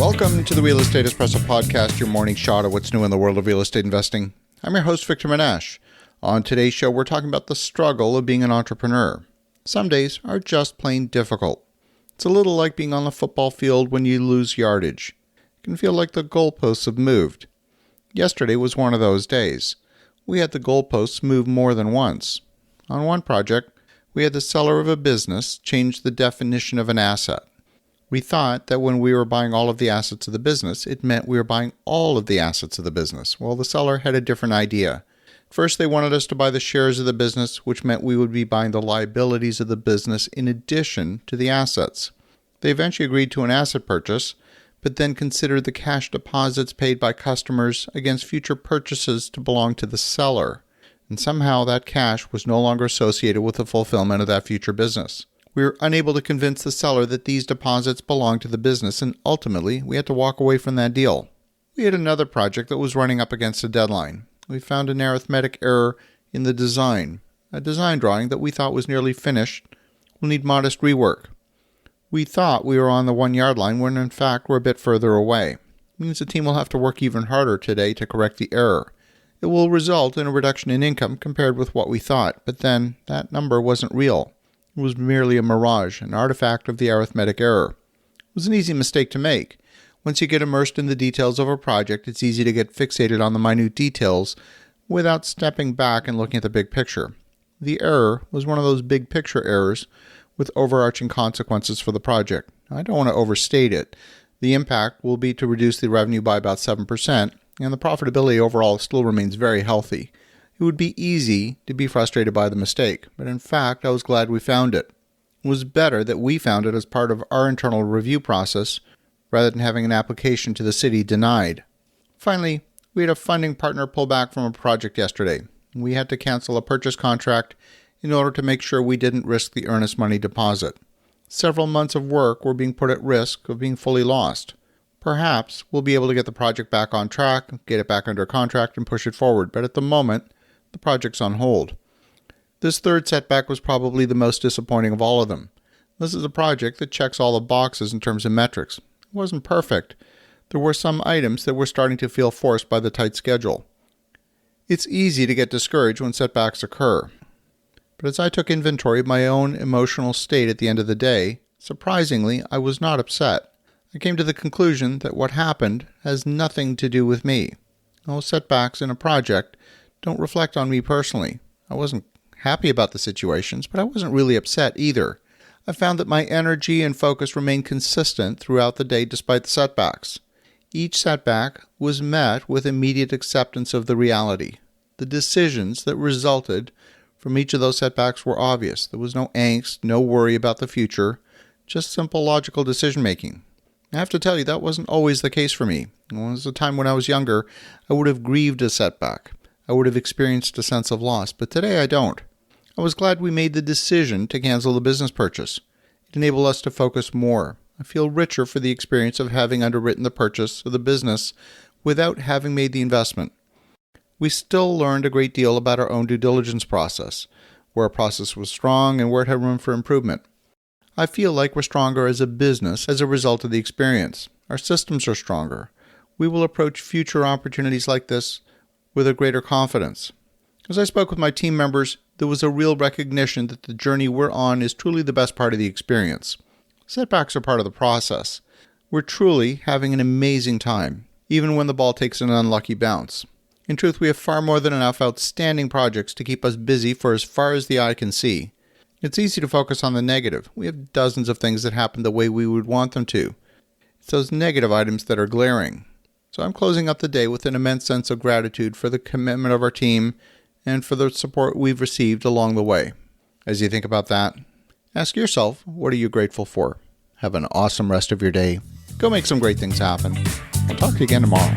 Welcome to the Real Estate Espresso Podcast, your morning shot of what's new in the world of real estate investing. I'm your host, Victor Menashe. On today's show, we're talking about the struggle of being an entrepreneur. Some days are just plain difficult. It's a little like being on the football field when you lose yardage. It can feel like the goalposts have moved. Yesterday was one of those days. We had the goalposts move more than once. On one project, we had the seller of a business change the definition of an asset. We thought that when we were buying all of the assets of the business, it meant we were buying all of the assets of the business. Well, the seller had a different idea. First, they wanted us to buy the shares of the business, which meant we would be buying the liabilities of the business in addition to the assets. They eventually agreed to an asset purchase, but then considered the cash deposits paid by customers against future purchases to belong to the seller. And somehow that cash was no longer associated with the fulfillment of that future business. We were unable to convince the seller that these deposits belonged to the business, and ultimately, we had to walk away from that deal. We had another project that was running up against a deadline. We found an arithmetic error in the design. A design drawing that we thought was nearly finished will need modest rework. We thought we were on the 1 yard line when in fact we're a bit further away. It means the team will have to work even harder today to correct the error. It will result in a reduction in income compared with what we thought, but then that number wasn't real. It was merely a mirage, an artifact of the arithmetic error. It was an easy mistake to make. Once you get immersed in the details of a project, it's easy to get fixated on the minute details without stepping back and looking at the big picture. The error was one of those big picture errors with overarching consequences for the project. I don't want to overstate it. The impact will be to reduce the revenue by about 7%, and the profitability overall still remains very healthy. It would be easy to be frustrated by the mistake, but in fact, I was glad we found it. It was better that we found it as part of our internal review process rather than having an application to the city denied. Finally, we had a funding partner pull back from a project yesterday. We had to cancel a purchase contract in order to make sure we didn't risk the earnest money deposit. Several months of work were being put at risk of being fully lost. Perhaps we'll be able to get the project back on track, get it back under contract, and push it forward, but at the moment, the project's on hold. This third setback was probably the most disappointing of all of them. This is a project that checks all the boxes in terms of metrics. It wasn't perfect. There were some items that were starting to feel forced by the tight schedule. It's easy to get discouraged when setbacks occur. But as I took inventory of my own emotional state at the end of the day, surprisingly, I was not upset. I came to the conclusion that what happened has nothing to do with me. Those setbacks in a project don't reflect on me personally. I wasn't happy about the situations, but I wasn't really upset either. I found that my energy and focus remained consistent throughout the day despite the setbacks. Each setback was met with immediate acceptance of the reality. The decisions that resulted from each of those setbacks were obvious. There was no angst, no worry about the future, just simple logical decision-making. I have to tell you, that wasn't always the case for me. There was a time when I was younger, I would have grieved a setback. I would have experienced a sense of loss, but today I don't. I was glad we made the decision to cancel the business purchase. It enabled us to focus more. I feel richer for the experience of having underwritten the purchase of the business without having made the investment. We still learned a great deal about our own due diligence process, where our process was strong and where it had room for improvement. I feel like we're stronger as a business as a result of the experience. Our systems are stronger. We will approach future opportunities like this with a greater confidence. As I spoke with my team members, there was a real recognition that the journey we're on is truly the best part of the experience. Setbacks are part of the process. We're truly having an amazing time, even when the ball takes an unlucky bounce. In truth, we have far more than enough outstanding projects to keep us busy for as far as the eye can see. It's easy to focus on the negative. We have dozens of things that happen the way we would want them to. It's those negative items that are glaring. So I'm closing up the day with an immense sense of gratitude for the commitment of our team and for the support we've received along the way. As you think about that, ask yourself, what are you grateful for? Have an awesome rest of your day. Go make some great things happen. I'll talk to you again tomorrow.